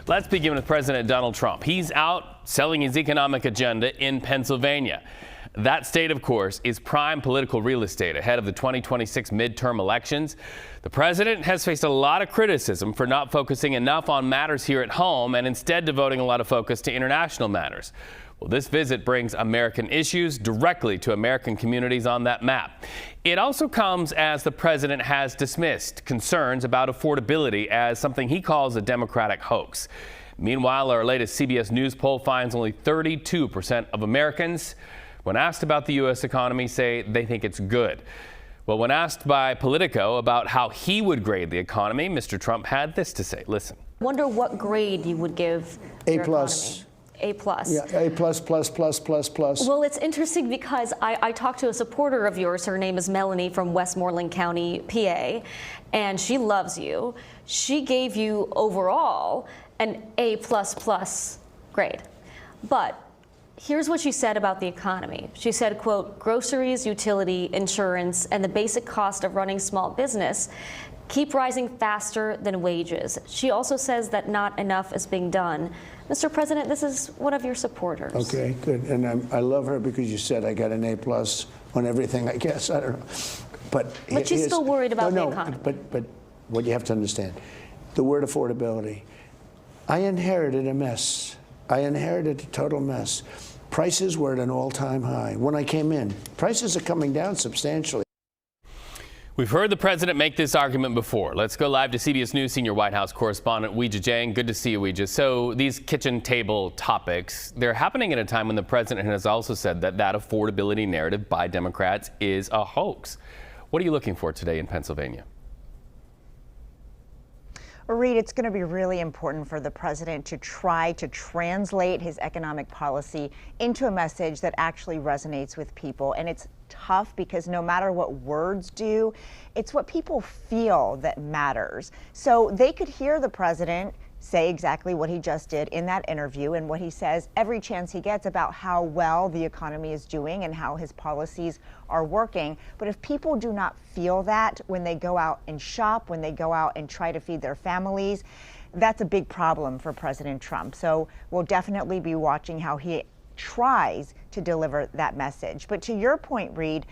Let's begin with President Donald Trump. He's out selling his economic agenda in Pennsylvania. That state, of course, is prime political real estate ahead of the 2026 midterm elections. The president has faced a lot of criticism for not focusing enough on matters here at home and instead devoting a lot of focus to international matters. Well, this visit brings American issues directly to American communities on that map. It also comes as the president has dismissed concerns about affordability as something he calls a Democratic hoax. Meanwhile, our latest CBS News poll finds only 32% of Americans, when asked about the U.S. economy, say they think it's good. Well, when asked by Politico about how he would grade the economy, Mr. Trump had this to say. Listen. I wonder what grade you would give A+. your economy. A+. Yeah, A++++++. Well, it's interesting because I talked to a supporter of yours. Her name is Melanie from Westmoreland County, PA, and she loves you. She gave you overall an A++ grade. But here's what she said about the economy. She said, quote, groceries, utility, insurance, and the basic cost of running small business keep rising faster than wages. She also says that not enough is being done. Mr. President, this is one of your supporters. Okay, good. And I love her because you said I got an A+ on everything, I guess. I don't know. But she's still worried about the economy. But what you have to understand, the word affordability. I inherited a mess. I inherited a total mess. Prices were at an all-time high. When I came in, prices are coming down substantially. We've heard the president make this argument before. Let's go live to CBS News senior White House correspondent Weijia Jiang. Good to see you, Weijia. So these kitchen table topics, they're happening at a time when the president has also said that affordability narrative by Democrats is a hoax. What are you looking for today in Pennsylvania? Reed, it's going to be really important for the president to try to translate his economic policy into a message that actually resonates with people. And it's tough because no matter what words do, it's what people feel that matters. So they could hear the president say exactly what he just did in that interview and what he says every chance he gets about how well the economy is doing and how his policies are working. But if people do not feel that when they go out and shop, when they go out and try to feed their families, that's a big problem for President Trump. So we'll definitely be watching how he tries to deliver that message. But to your point, Reed,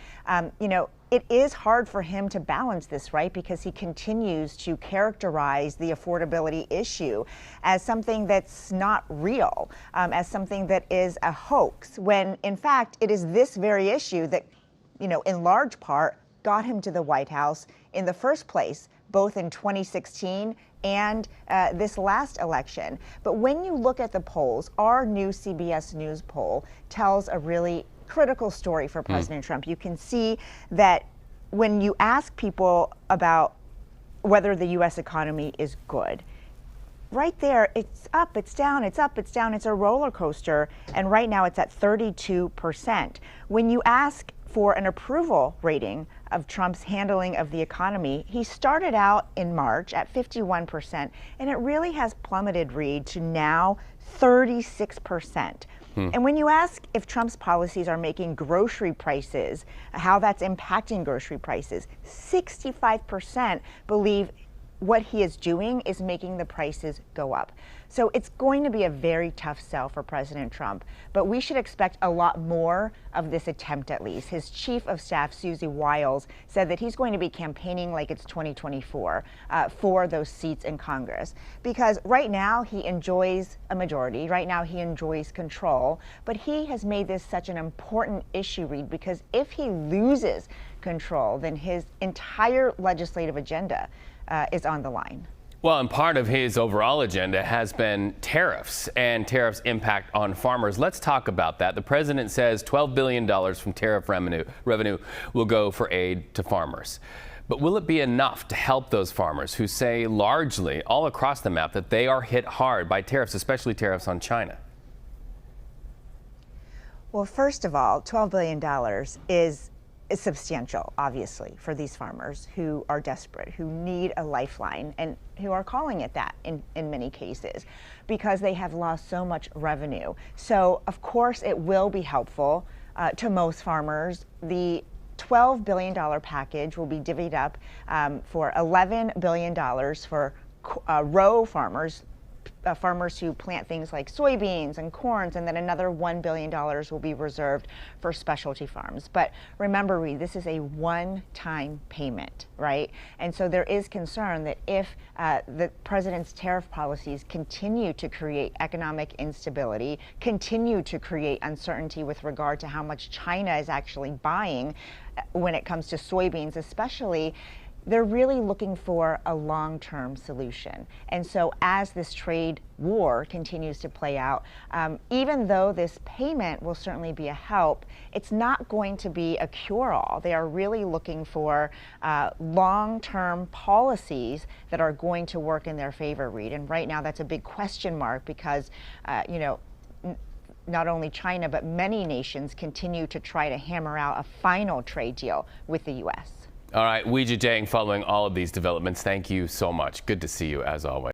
it is hard for him to balance this, right? Because he continues to characterize the affordability issue as something that's not real, as something that is a hoax, when in fact it is this very issue that, in large part got him to the White House in the first place, both in 2016 and this last election. But when you look at the polls, our new CBS News poll tells a really critical story for President Trump. You can see that when you ask people about whether the U.S. economy is good, right there, it's up, it's down, it's up, it's down. It's a roller coaster. And right now it's at 32%. When you ask for an approval rating of Trump's handling of the economy, he started out in March at 51%, and it really has plummeted, Reed, to now 36%. And when you ask if Trump's policies are making grocery prices, how that's impacting grocery prices, 65% believe what he is doing is making the prices go up. So it's going to be a very tough sell for President Trump, but we should expect a lot more of this attempt at least. His chief of staff, Susie Wiles, said that he's going to be campaigning like it's 2024 for those seats in Congress. Because right now he enjoys a majority, right now he enjoys control, but he has made this such an important issue, Reed, because if he loses control, then his entire legislative agenda is on the line. Well, and part of his overall agenda has been tariffs and tariffs' impact on farmers. Let's talk about that. The president says $12 billion from tariff revenue will go for aid to farmers. But will it be enough to help those farmers who say largely all across the map that they are hit hard by tariffs, especially tariffs on China? Well, first of all, $12 billion is substantial, obviously, for these farmers who are desperate, who need a lifeline, and who are calling it that in many cases because they have lost so much revenue. So, of course, it will be helpful to most farmers. The $12 billion package will be divvied up for $11 billion for row farmers, farmers who plant things like soybeans and corns, and then another $1 billion will be reserved for specialty farms. But remember, Reed, this is a one-time payment, right? And so there is concern that if the president's tariff policies continue to create economic instability, continue to create uncertainty with regard to how much China is actually buying when it comes to soybeans especially, they're really looking for a long-term solution. And so as this trade war continues to play out, even though this payment will certainly be a help, it's not going to be a cure-all. They are really looking for long-term policies that are going to work in their favor, Reed. And right now that's a big question mark because, you know, not only China, but many nations continue to try to hammer out a final trade deal with the U.S. All right, Weijia Jiang following all of these developments. Thank you so much. Good to see you as always.